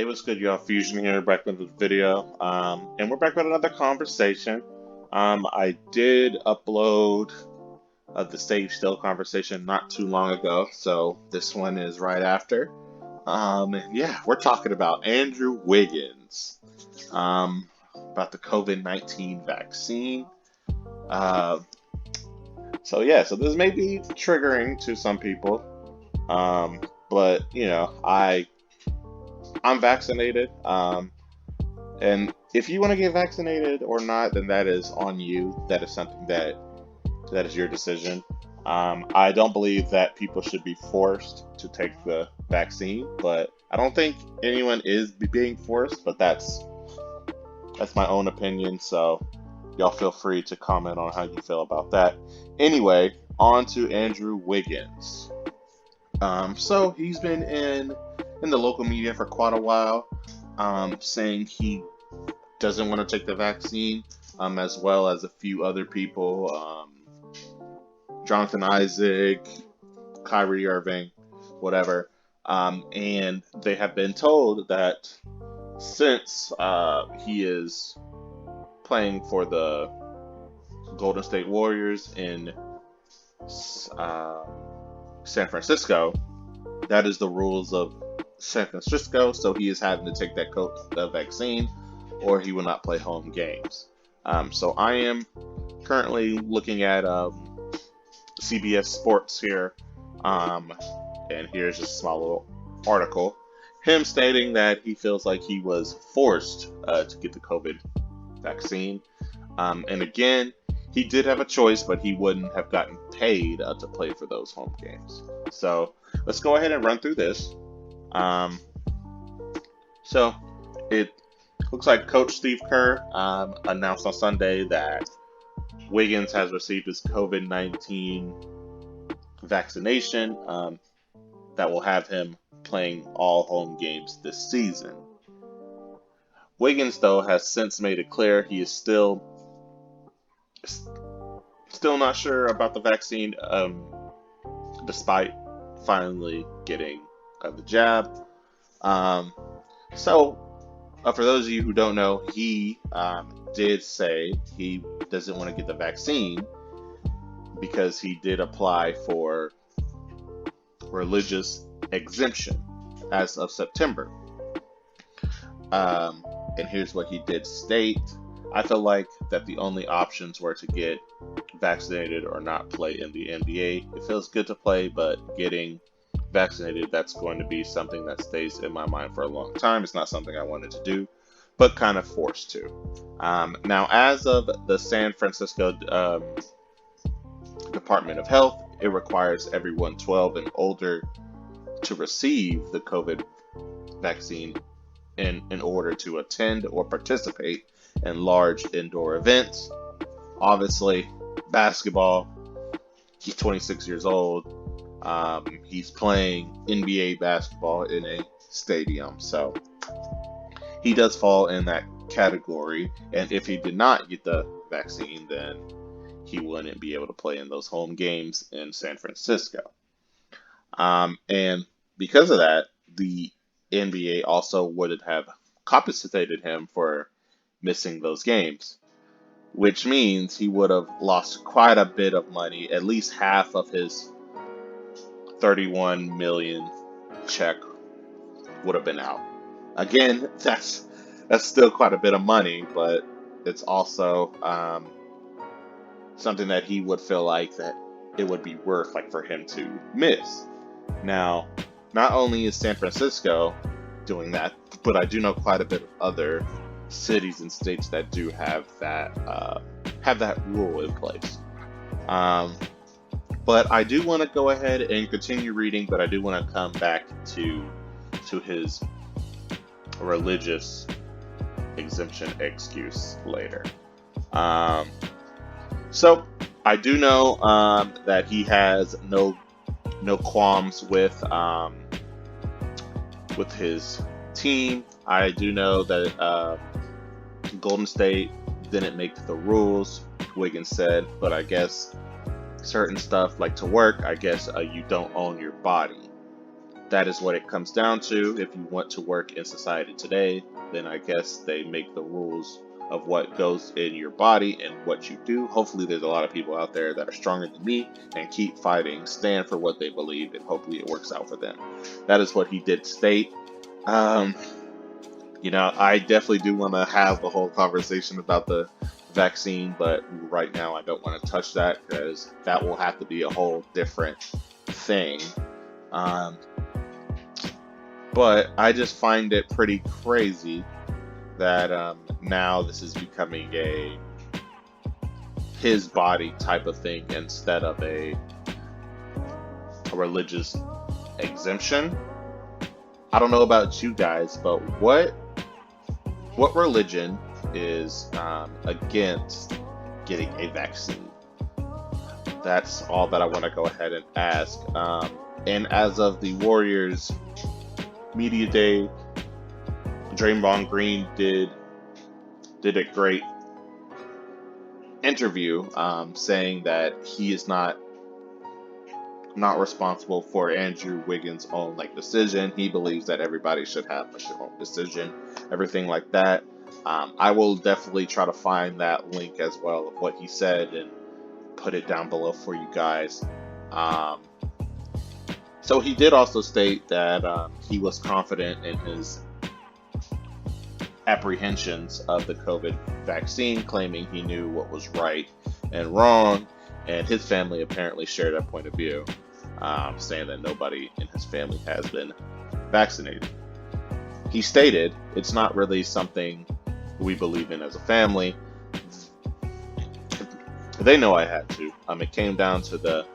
Hey, what's good, y'all? Fusion here, back with the video. And we're back with another conversation. I did upload the Save Still conversation not too long ago, so this one is right after. Yeah, we're talking about Andrew Wiggins, about the COVID-19 vaccine. Uh, so this may be triggering to some people, but I'm vaccinated. And if you want to get vaccinated or not, then that is on you. That is something that is your decision. I don't believe that people should be forced to take the vaccine, but I don't think anyone is being forced. But that's my own opinion. So y'all feel free to comment on how you feel about that. Anyway, on to Andrew Wiggins. So he's been in the local media for quite a while, saying he doesn't want to take the vaccine, as well as a few other people, Jonathan Isaac, Kyrie Irving, whatever. And they have been told that since he is playing for the Golden State Warriors in San Francisco, that is the rules of San Francisco, so he is having to take the vaccine, or he will not play home games. So I am currently looking at CBS Sports here, and here's just a small little article. Him stating that he feels like he was forced to get the COVID vaccine. And again, he did have a choice, but he wouldn't have gotten paid to play for those home games. So let's go ahead and run through this. So it looks like Coach Steve Kerr announced on Sunday that Wiggins has received his COVID-19 vaccination that will have him playing all home games this season. Wiggins, though, has since made it clear he is still not sure about the vaccine, despite finally getting the jab. For those of you who don't know, he did say he doesn't want to get the vaccine because he did apply for religious exemption as of September. And here's what he did state. I feel like that the only options were to get vaccinated or not play in the NBA. It feels good to play, but getting vaccinated, that's going to be something that stays in my mind for a long time. It's not something I wanted to do, but kind of forced to. Now, as of the San Francisco Department of Health, it requires everyone 12 and older to receive the COVID vaccine in order to attend or participate in large indoor events. Obviously, basketball, he's 26 years old. He's playing NBA basketball in a stadium, so he does fall in that category. And if he did not get the vaccine, then he wouldn't be able to play in those home games in San Francisco. And because of that, the NBA also would have compensated him for missing those games, which means he would have lost quite a bit of money. At least half of his 31 million check would have been out. Again, that's still quite a bit of money, but it's also something that he would feel like that it would be worth, like, for him to miss. Now, not only is San Francisco doing that, but I do know quite a bit of other cities and states that do have that rule in place. But I do want to go ahead and continue reading, but I do want to come back to his religious exemption excuse later. So I do know that he has no qualms with his team. I do know that Golden State didn't make the rules, Wiggins said, but I guess certain stuff like to work, I guess you don't own your body. that is what it comes down to. If you want to work in society today, then I guess they make the rules of what goes in your body and what you do. Hopefully, there's a lot of people out there that are stronger than me and keep fighting, stand for what they believe, and hopefully it works out for them. That is what he did state. Um, I definitely do want to have the whole conversation about the vaccine, but right now I don't want to touch that because that will have to be a whole different thing. Um, but I just find it pretty crazy that now this is becoming a his body type of thing instead of a religious exemption. I don't know about you guys, but what religion is against getting a vaccine? That's all that I want to go ahead and ask. And as of the Warriors Media Day, Draymond Green did a great interview saying that he is not responsible for Andrew Wiggins' own decision. He believes that everybody should have their own decision, everything like that. I will definitely try to find that link as well of what he said and put it down below for you guys. So he did also state that he was confident in his apprehensions of the COVID vaccine, claiming he knew what was right and wrong, and his family apparently shared that point of view, saying that nobody in his family has been vaccinated. He stated, "It's not really something we believe in as a family. They know I had to. It came down to the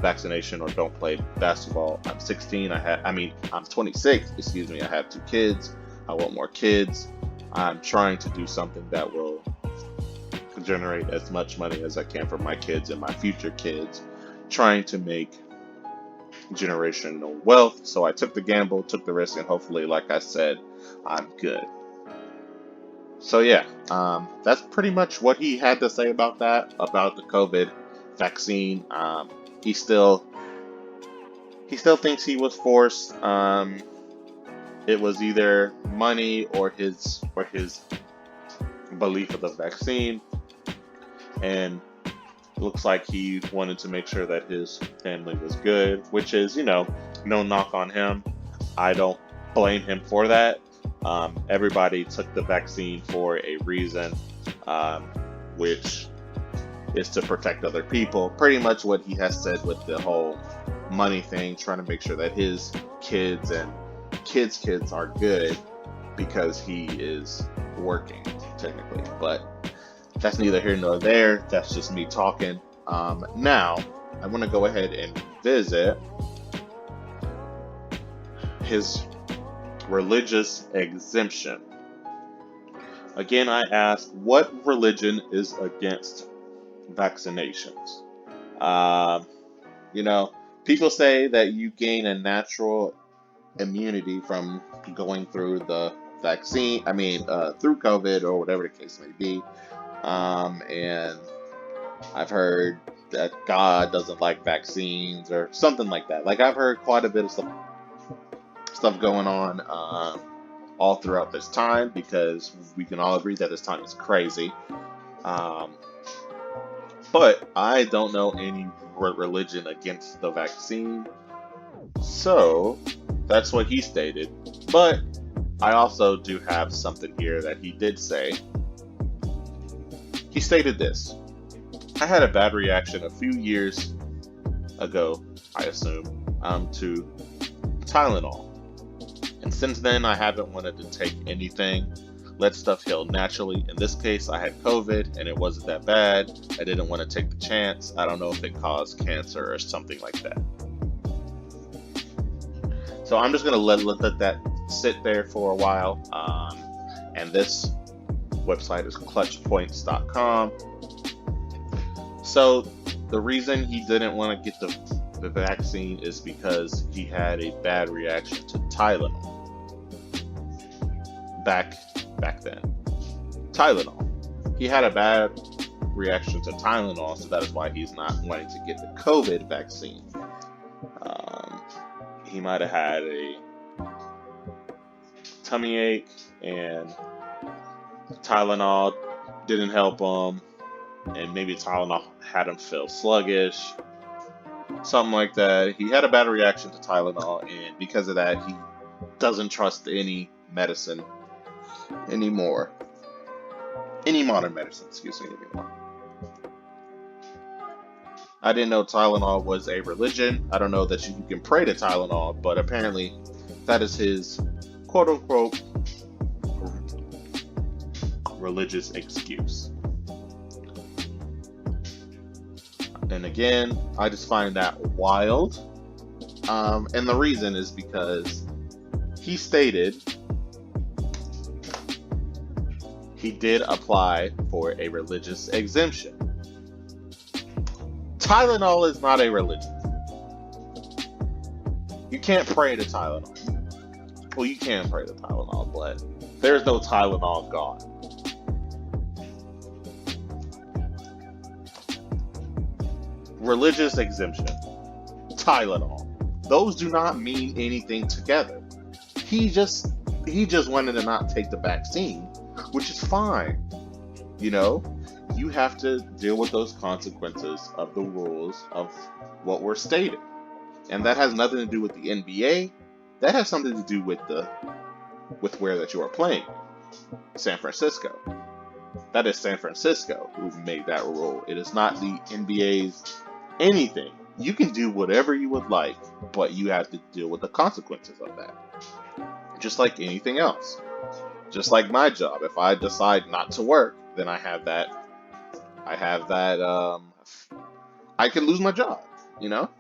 vaccination or don't play basketball. I'm 16. I'm 26. Excuse me. I have 2 kids. I want more kids. I'm trying to do something that will generate as much money as I can for my kids and my future kids. Trying to make generational wealth. So I took the gamble, took the risk, and hopefully, like I said, I'm good." So yeah, that's pretty much what he had to say about that, about the COVID vaccine. He still thinks he was forced. It was either money or his belief of the vaccine, and it looks like he wanted to make sure that his family was good, which is, no knock on him. I don't blame him for that. Everybody took the vaccine for a reason, which is to protect other people. Pretty much what he has said with the whole money thing, trying to make sure that his kids and kids' kids are good because he is working, technically. But that's neither here nor there. That's just me talking. Now, I want to go ahead and visit his religious exemption. Again, I asked, what religion is against vaccinations? People say that you gain a natural immunity from going through the vaccine, through COVID or whatever the case may be. And I've heard that God doesn't like vaccines or something like that. I've heard quite a bit of stuff going on all throughout this time, because we can all agree that this time is crazy. But I don't know any religion against the vaccine. So that's what he stated. But I also do have something here that he did say. He stated this: "I had a bad reaction a few years ago, I assume, to Tylenol. And since then, I haven't wanted to take anything. Let stuff heal naturally. In this case, I had COVID and it wasn't that bad. I didn't want to take the chance. I don't know if it caused cancer or something like that." So I'm just going to let that sit there for a while. And this website is clutchpoints.com. So the reason he didn't want to get the vaccine is because he had a bad reaction to Tylenol. Back then. Tylenol. He had a bad reaction to Tylenol, so that is why he's not wanting to get the COVID vaccine. he might have had a tummy ache and Tylenol didn't help him, and maybe Tylenol had him feel sluggish, something like that. He had a bad reaction to Tylenol, and because of that, he doesn't trust any medicine anymore. Any modern medicine, excuse me, anymore. I didn't know Tylenol was a religion. I don't know that you can pray to Tylenol, but apparently that is his quote unquote religious excuse. And again, I just find that wild. And the reason is because he stated he did apply for a religious exemption. Tylenol is not a religion. You can't pray to Tylenol. Well, you can pray to Tylenol, but there's no Tylenol God. Religious exemption. Tylenol. Those do not mean anything together. He just wanted to not take the vaccine, which is fine. You know, you have to deal with those consequences of the rules of what were stated. And that has nothing to do with the NBA. That has something to do with where that you are playing. San Francisco. That is San Francisco who made that rule. It is not the NBA's anything. You can do whatever you would like, but you have to deal with the consequences of that. Just like anything else. Just like my job. If I decide not to work, then I can lose my job, you know?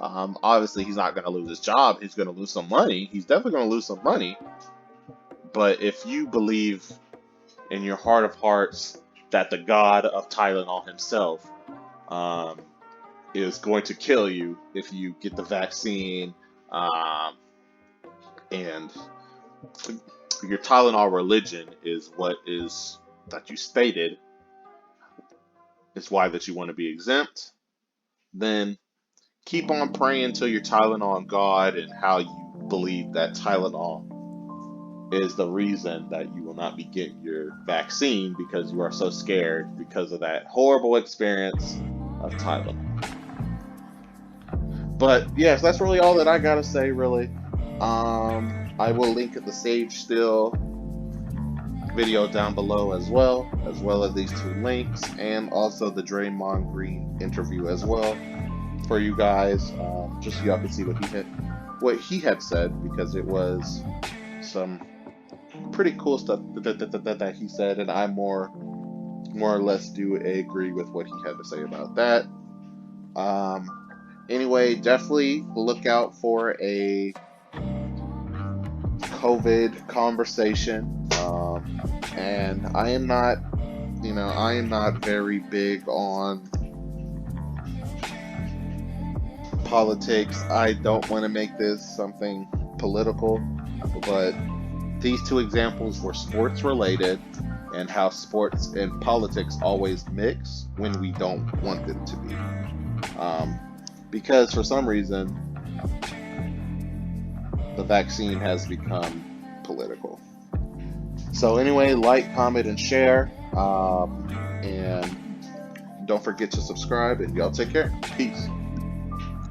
Obviously he's not going to lose his job. He's going to lose some money. He's definitely going to lose some money. But if you believe in your heart of hearts that the God of Tylenol himself is going to kill you if you get the vaccine, and your Tylenol religion is what is that you stated is why that you want to be exempt, then keep on praying to your Tylenol and God and how you believe that Tylenol is the reason that you will not be getting your vaccine because you are so scared because of that horrible experience of Tylenol. But yes, that's really all that I gotta say, really. I will link the Sage Still video down below as well as these two links, and also the Draymond Green interview as well for you guys, just so y'all can see what he had said, because it was some pretty cool stuff that he said, and I more or less do agree with what he had to say about that. Anyway, definitely look out for a COVID conversation. And I am not very big on politics. I don't want to make this something political, but these two examples were sports related, and how sports and politics always mix when we don't want them to be. Because for some reason, the vaccine has become political. So anyway, like, comment, and share. And don't forget to subscribe, and y'all take care. Peace.